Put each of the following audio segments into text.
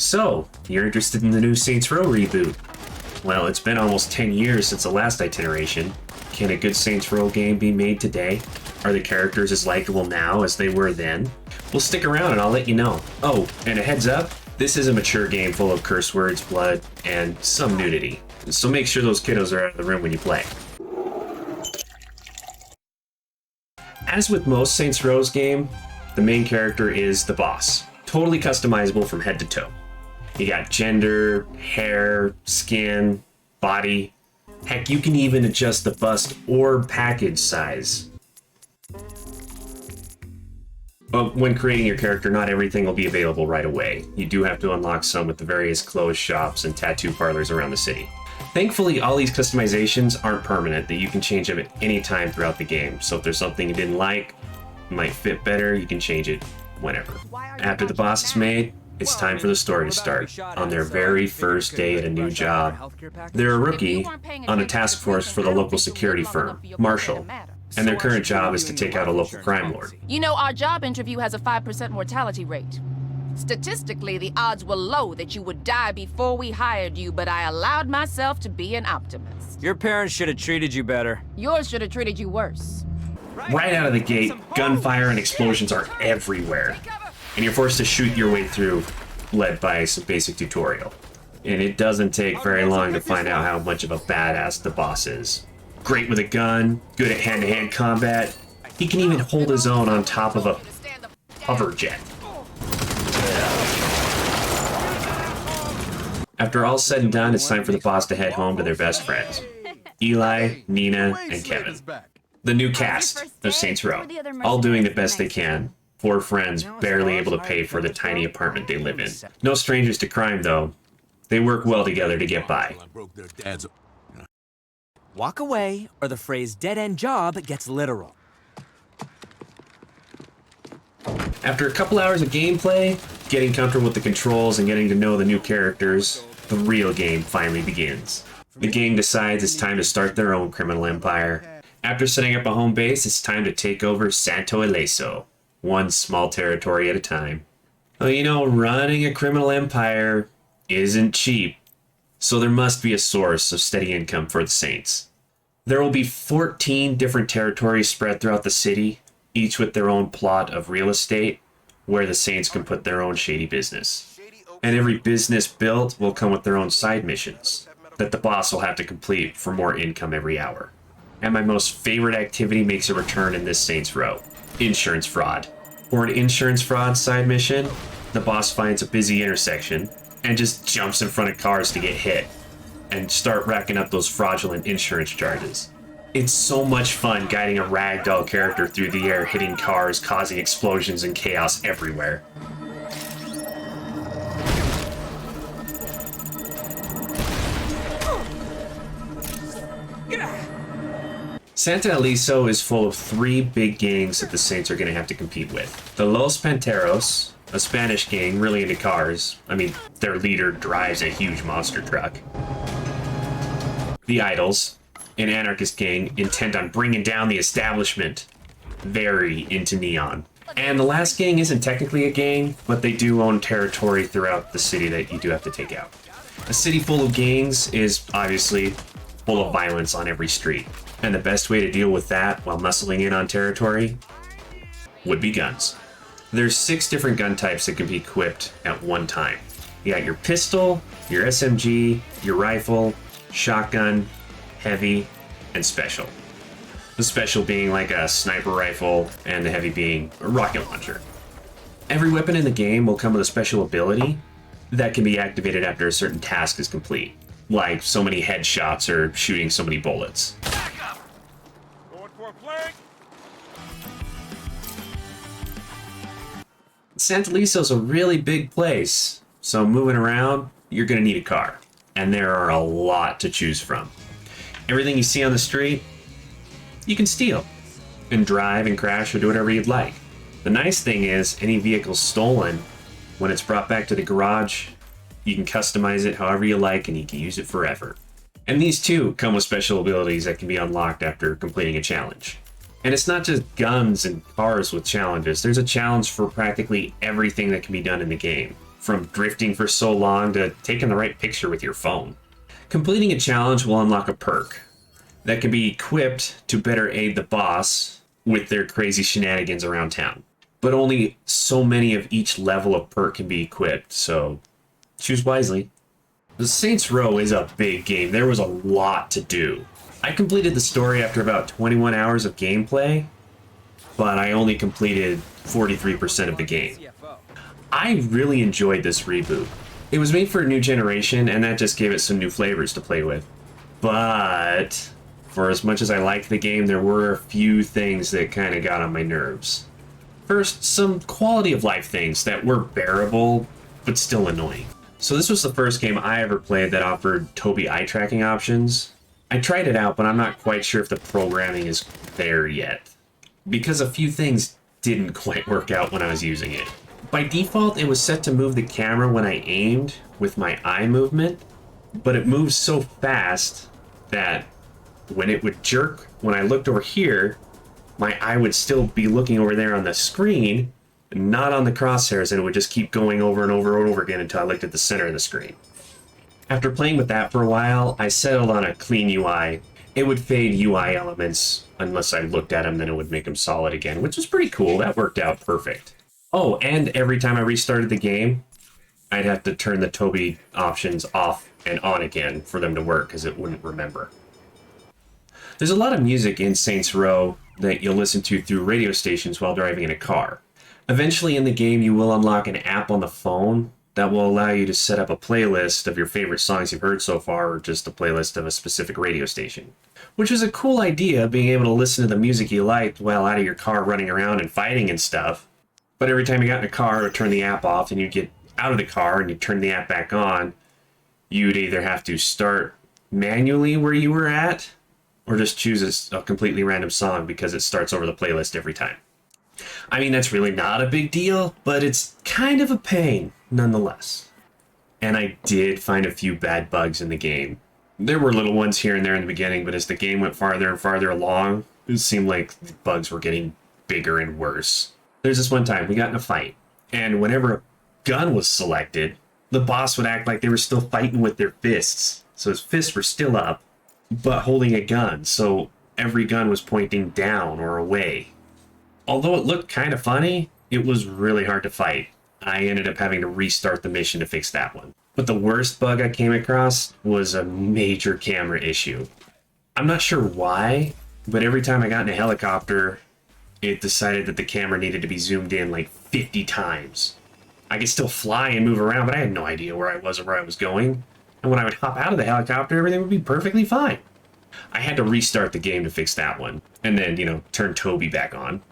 So, you're interested in the new Saints Row reboot? Well, it's been almost 10 years since the last iteration. Can a good Saints Row game be made today? Are the characters as likable now as they were then? Well, stick around and I'll let you know. Oh, and a heads up, this is a mature game full of curse words, blood, and some nudity. So make sure those kiddos are out of the room when you play. As with most Saints Row's game, the main character is the boss. Totally customizable from head to toe. You got gender, hair, skin, body. Heck, you can even adjust the bust or package size. But when creating your character, not everything will be available right away. You do have to unlock some with the various clothes shops and tattoo parlors around the city. Thankfully, all these customizations aren't permanent, that you can change them at any time throughout the game. So if there's something you didn't like, might fit better, you can change it whenever. After the boss is made, it's time for the story to start. On their very first day at a new job, they're a rookie on a task force for the local security firm, Marshall, and their current job is to take out a local crime lord. You know, our job interview has a 5% mortality rate. Statistically, the odds were low that you would die before we hired you, but I allowed myself to be an optimist. Your parents should have treated you better. Yours should have treated you worse. Right out of the gate, gunfire and explosions are everywhere, and you're forced to shoot your way through, led by some basic tutorial. And it doesn't take very long to find out how much of a badass the boss is. Great with a gun, good at hand-to-hand combat. He can even hold his own on top of a hover jet. After all's said and done, it's time for the boss to head home to their best friends, Eli, Nina, and Kevin. The new cast of Saints Row, all doing the best they can. Four friends barely able to pay for the tiny apartment they live in. No strangers to crime, though. They work well together to get by. Walk away, or the phrase dead-end job gets literal. After a couple hours of gameplay, getting comfortable with the controls and getting to know the new characters, the real game finally begins. The gang decides it's time to start their own criminal empire. After setting up a home base, it's time to take over Santo Ileso, one small territory at a time. Well, you know, running a criminal empire isn't cheap, so there must be a source of steady income for the Saints. There will be 14 different territories spread throughout the city, each with their own plot of real estate, where the Saints can put their own shady business. And every business built will come with their own side missions that the boss will have to complete for more income every hour. And my most favorite activity makes a return in this Saints Row: insurance fraud. For an insurance fraud side mission, the boss finds a busy intersection and just jumps in front of cars to get hit and start racking up those fraudulent insurance charges. It's so much fun guiding a ragdoll character through the air, hitting cars, causing explosions and chaos everywhere. Santo Ileso is full of three big gangs that the Saints are going to have to compete with. The Los Panteros, a Spanish gang really into cars. I mean, their leader drives a huge monster truck. The Idols, an anarchist gang intent on bringing down the establishment, very into neon. And the last gang isn't technically a gang, but they do own territory throughout the city that you do have to take out. A city full of gangs is obviously full of violence on every street. And the best way to deal with that while muscling in on territory would be guns. There's 6 different gun types that can be equipped at one time. You got your pistol, your SMG, your rifle, shotgun, heavy, and special. The special being like a sniper rifle, and the heavy being a rocket launcher. Every weapon in the game will come with a special ability that can be activated after a certain task is complete, like so many headshots or shooting so many bullets. Santo Ileso's a really big place, so moving around, you're going to need a car. And there are a lot to choose from. Everything you see on the street, you can steal and drive and crash or do whatever you'd like. The nice thing is, any vehicle stolen, when it's brought back to the garage, you can customize it however you like and you can use it forever. And these too come with special abilities that can be unlocked after completing a challenge. And it's not just guns and cars with challenges. There's a challenge for practically everything that can be done in the game. from drifting for so long to taking the right picture with your phone. Completing a challenge will unlock a perk that can be equipped to better aid the boss with their crazy shenanigans around town. But only so many of each level of perk can be equipped, so choose wisely. The Saints Row is a big game. There was a lot to do. I completed the story after about 21 hours of gameplay, but I only completed 43% of the game. I really enjoyed this reboot. It was made for a new generation, and that just gave it some new flavors to play with. But for as much as I liked the game, there were a few things that kind of got on my nerves. First, some quality of life things that were bearable, but still annoying. So this was the first game I ever played that offered Tobii eye tracking options. I tried it out, but I'm not quite sure if the programming is there yet, because a few things didn't quite work out when I was using it. By default, it was set to move the camera when I aimed with my eye movement, but it moves so fast that when it would jerk, when I looked over here, my eye would still be looking over there on the screen, not on the crosshairs, and it would just keep going over and over and over again until I looked at the center of the screen. After playing with that for a while, I settled on a clean UI. It would fade UI elements unless I looked at them, then it would make them solid again, which was pretty cool. That worked out perfect. Oh, and every time I restarted the game, I'd have to turn the Tobii options off and on again for them to work, because it wouldn't remember. There's a lot of music in Saints Row that you'll listen to through radio stations while driving in a car. Eventually in the game, you will unlock an app on the phone that will allow you to set up a playlist of your favorite songs you've heard so far, or just a playlist of a specific radio station. Which was a cool idea, being able to listen to the music you liked while out of your car running around and fighting and stuff. But every time you got in a car, it would turn the app off, and you'd get out of the car and you'd turn the app back on. You'd either have to start manually where you were at, or just choose a completely random song because it starts over the playlist every time. I mean, that's really not a big deal, but it's kind of a pain nonetheless. And I did find a few bad bugs in the game. There were little ones here and there in the beginning, but as the game went farther and farther along, it seemed like the bugs were getting bigger and worse. There's this one time we got in a fight, and whenever a gun was selected, the boss would act like they were still fighting with their fists. So his fists were still up, but holding a gun, so every gun was pointing down or away. Although it looked kind of funny, it was really hard to fight. I ended up having to restart the mission to fix that one. But the worst bug I came across was a major camera issue. I'm not sure why, but every time I got in a helicopter, it decided that the camera needed to be zoomed in like 50 times. I could still fly and move around, but I had no idea where I was or where I was going. And when I would hop out of the helicopter, everything would be perfectly fine. I had to restart the game to fix that one, and then, turn Tobii back on.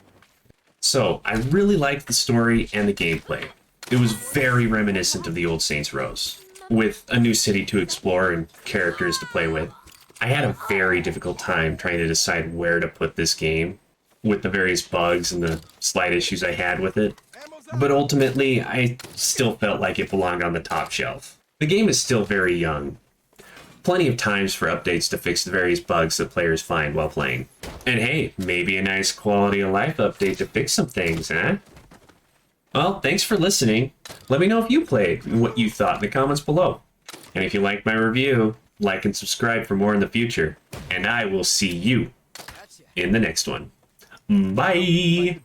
So, I really liked the story and the gameplay. It was very reminiscent of the old Saints Rows, with a new city to explore and characters to play with. I had a very difficult time trying to decide where to put this game, with the various bugs and the slight issues I had with it. But ultimately, I still felt like it belonged on the top shelf. The game is still very young. Plenty of times for updates to fix the various bugs that players find while playing. And hey, maybe a nice quality of life update to fix some things, eh? Well, thanks for listening. Let me know if you played and what you thought in the comments below. And if you liked my review, like and subscribe for more in the future. And I will see you in the next one. Bye!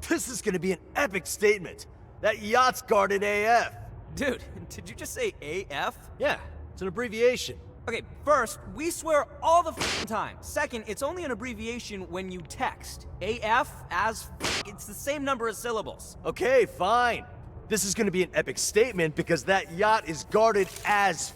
This is gonna be an epic statement. That yacht's guarded AF. Dude, did you just say AF? Yeah, it's an abbreviation. Okay, first, we swear all the time. Second, it's only an abbreviation when you text. AF as it's the same number of syllables. Okay, fine. This is gonna be an epic statement because that yacht is guarded as